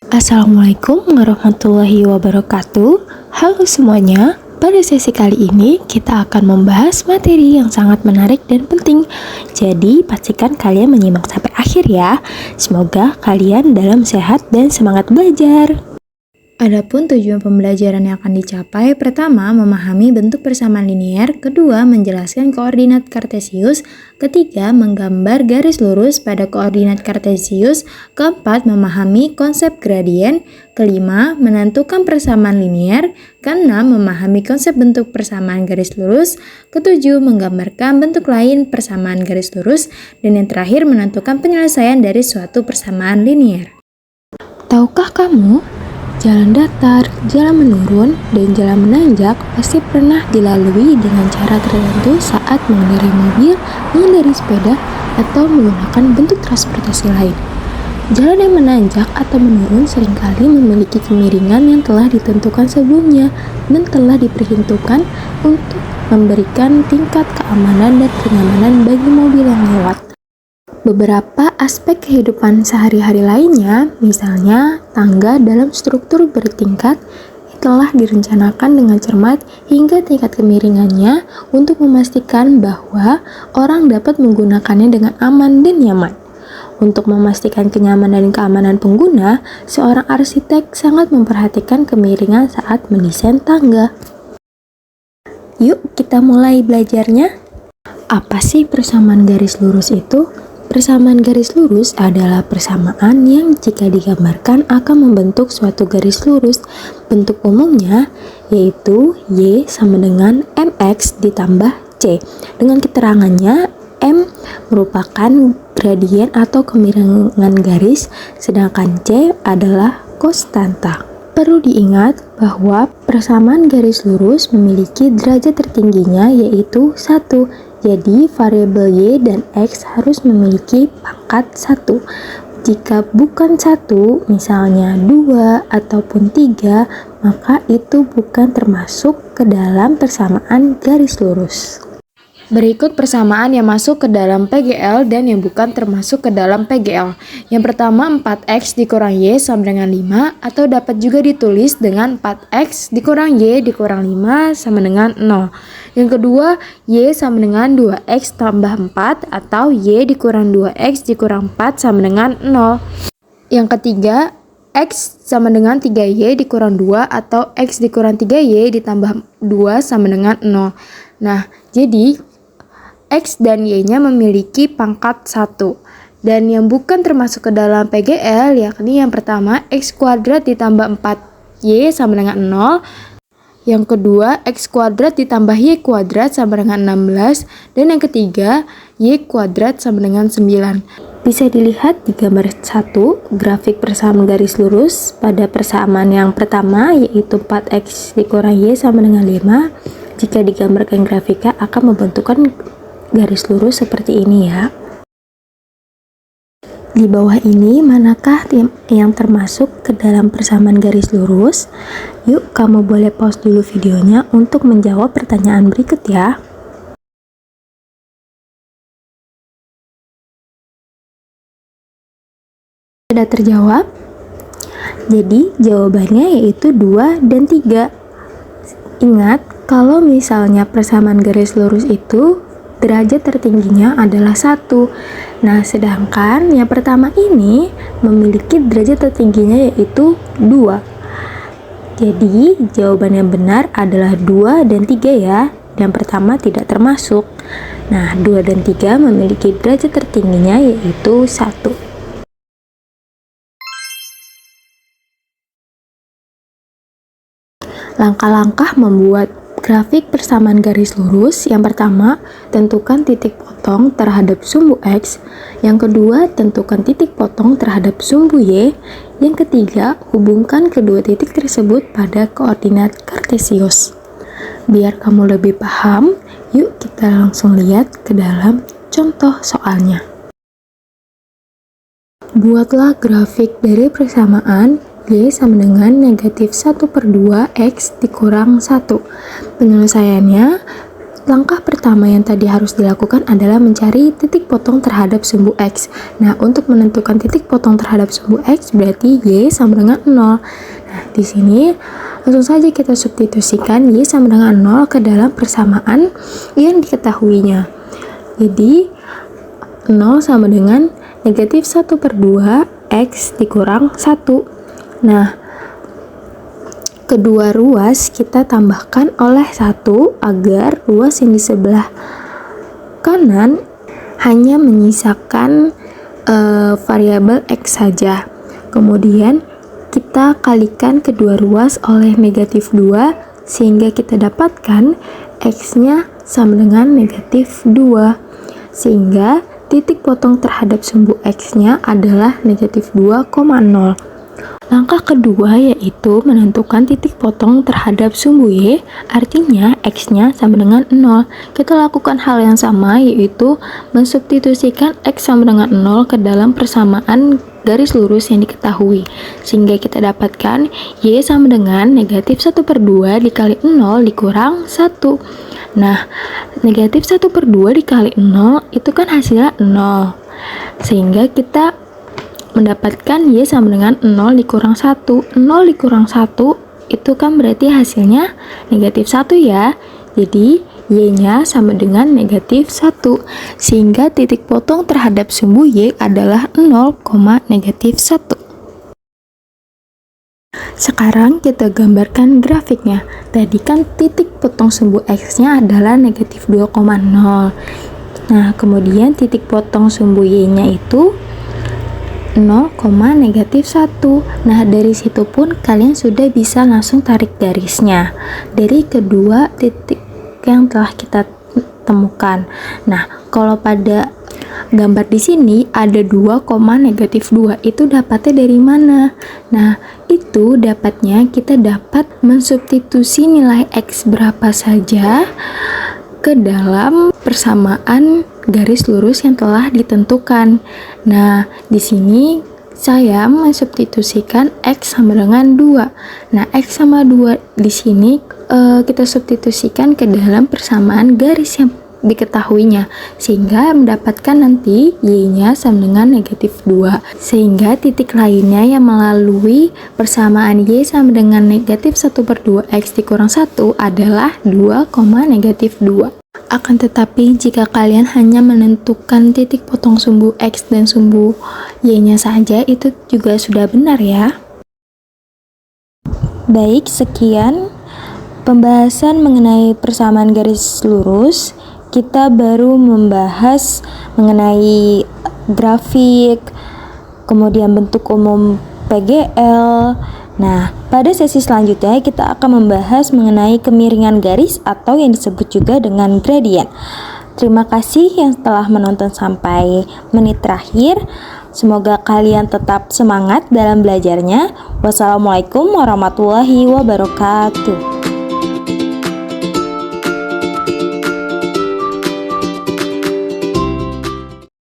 Assalamualaikum warahmatullahi wabarakatuh. Halo semuanya, pada sesi kali ini kita akan membahas materi yang sangat menarik dan penting. Jadi pastikan kalian menyimak sampai akhir ya. Semoga kalian dalam sehat dan semangat belajar. Adapun tujuan pembelajaran yang akan dicapai, pertama, memahami bentuk persamaan linier, kedua, menjelaskan koordinat kartesius, ketiga, menggambar garis lurus pada koordinat kartesius, keempat, memahami konsep gradien, kelima, menentukan persamaan linier, keenam, memahami konsep bentuk persamaan garis lurus, ketujuh, menggambarkan bentuk lain persamaan garis lurus, dan yang terakhir, menentukan penyelesaian dari suatu persamaan linier. Tahukah kamu? Jalan datar, jalan menurun, dan jalan menanjak pasti pernah dilalui dengan cara tertentu saat mengendarai mobil, mengendarai sepeda, atau menggunakan bentuk transportasi lain. Jalan yang menanjak atau menurun seringkali memiliki kemiringan yang telah ditentukan sebelumnya dan telah diperhitungkan untuk memberikan tingkat keamanan dan kenyamanan bagi mobil yang lewat. Beberapa aspek kehidupan sehari-hari lainnya, misalnya tangga dalam struktur bertingkat, telah direncanakan dengan cermat hingga tingkat kemiringannya untuk memastikan bahwa orang dapat menggunakannya dengan aman dan nyaman. Untuk memastikan kenyamanan dan keamanan pengguna, seorang arsitek sangat memperhatikan kemiringan saat mendesain tangga. Yuk kita mulai belajarnya. Apa sih persamaan garis lurus itu? Persamaan garis lurus adalah persamaan yang jika digambarkan akan membentuk suatu garis lurus. Bentuk umumnya yaitu Y sama dengan MX ditambah C. Dengan keterangannya, M merupakan gradien atau kemiringan garis, sedangkan C adalah konstanta. Perlu diingat bahwa persamaan garis lurus memiliki derajat tertingginya yaitu 1. Jadi, variabel Y dan X harus memiliki pangkat 1. Jika bukan 1, misalnya 2 ataupun 3, maka itu bukan termasuk ke dalam persamaan garis lurus. Berikut persamaan yang masuk ke dalam PGL dan yang bukan termasuk ke dalam PGL. Yang pertama, 4X dikurang Y sama dengan 5, atau dapat juga ditulis dengan 4X dikurang Y dikurang 5 sama dengan 0. Yang kedua, Y sama dengan 2X tambah 4, atau Y dikurang 2X dikurang 4 sama dengan 0. Yang ketiga, X sama dengan 3Y dikurang 2, atau X dikurang 3Y ditambah 2 sama dengan 0. Nah, jadi X dan Y-nya memiliki pangkat 1. Dan yang bukan termasuk ke dalam PGL, yakni yang pertama, X kuadrat ditambah 4Y sama dengan 0. Yang kedua, X kuadrat ditambah Y kuadrat sama dengan 16. Dan yang ketiga, Y kuadrat sama dengan 9. Bisa dilihat di gambar 1, grafik persamaan garis lurus pada persamaan yang pertama, yaitu 4X dikurang Y sama dengan 5. Jika digambarkan grafika akan membentukkan garis lurus seperti ini ya. Di bawah ini manakah yang termasuk ke dalam persamaan garis lurus? Yuk kamu boleh pause dulu videonya untuk menjawab pertanyaan berikut ya. Sudah terjawab? Jadi jawabannya yaitu 2 dan 3. Ingat, kalau misalnya persamaan garis lurus itu derajat tertingginya adalah 1. Nah, sedangkan yang pertama ini memiliki derajat tertingginya yaitu 2. Jadi, jawaban yang benar adalah 2 dan 3 ya. Yang pertama tidak termasuk. Nah, 2 dan 3 memiliki derajat tertingginya yaitu 1. Langkah-langkah membuat grafik persamaan garis lurus. Yang pertama, tentukan titik potong terhadap sumbu X. Yang kedua, tentukan titik potong terhadap sumbu Y. Yang ketiga, hubungkan kedua titik tersebut pada koordinat kartesius. Biar kamu lebih paham, yuk kita langsung lihat ke dalam contoh soalnya. Buatlah grafik dari persamaan Y sama dengan negatif 1/2 X dikurang 1. Penyelesaiannya, Langkah pertama yang tadi harus dilakukan adalah mencari titik potong terhadap sumbu X. Nah, untuk menentukan titik potong terhadap sumbu X berarti Y sama dengan 0. Nah, di sini langsung saja kita substitusikan Y sama dengan 0 ke dalam persamaan yang diketahuinya. Jadi, 0 sama dengan negatif 1/2 X dikurang 1. Nah, kedua ruas kita tambahkan oleh 1 agar ruas yang di sebelah kanan hanya menyisakan variabel X saja. Kemudian kita kalikan kedua ruas oleh negatif 2 sehingga kita dapatkan X-nya sama dengan negatif 2. Sehingga titik potong terhadap sumbu X-nya adalah negatif 2,0. Langkah kedua yaitu menentukan titik potong terhadap sumbu Y, artinya X-nya sama dengan 0. Kita lakukan hal yang sama yaitu mensubstitusikan X sama dengan 0 ke dalam persamaan garis lurus yang diketahui. Sehingga kita dapatkan Y sama dengan negatif 1/2 dikali 0 dikurang 1. Nah, negatif 1/2 dikali 0 itu kan hasilnya 0. Sehingga kita mendapatkan Y sama dengan 0 dikurang 1. 0 dikurang 1 itu kan berarti hasilnya negatif 1 ya. Jadi Y-nya sama dengan negatif 1. Sehingga titik potong terhadap sumbu Y adalah 0, negatif 1. Sekarang kita gambarkan grafiknya. Tadi kan titik potong sumbu X-nya adalah negatif 2,0. Nah, kemudian titik potong sumbu Y-nya itu 0, negatif 1. Nah, dari situ pun kalian sudah bisa langsung tarik garisnya dari kedua titik yang telah kita temukan. Nah, kalau pada gambar di sini ada 2, negatif 2. Itu dapatnya dari mana? Nah, itu dapatnya kita dapat mensubstitusi nilai X berapa saja ke dalam persamaan garis lurus yang telah ditentukan. Nah, di sini saya mensubstitusikan X sama dengan 2. Nah, X sama 2 di sini kita substitusikan ke dalam persamaan garis yang diketahuinya, sehingga mendapatkan nanti Y-nya sama dengan negatif 2. Sehingga titik lainnya yang melalui persamaan Y sama dengan negatif 1/2 X dikurang 1 adalah 2, negatif 2. Akan tetapi jika kalian hanya menentukan titik potong sumbu X dan sumbu Y-nya saja, itu juga sudah benar ya. Baik, sekian pembahasan mengenai persamaan garis lurus. Kita baru membahas mengenai grafik, kemudian bentuk umum PGL. Nah, pada sesi selanjutnya kita akan membahas mengenai kemiringan garis atau yang disebut juga dengan gradient. Terima kasih yang telah menonton sampai menit terakhir. Semoga kalian tetap semangat dalam belajarnya. Wassalamualaikum warahmatullahi wabarakatuh.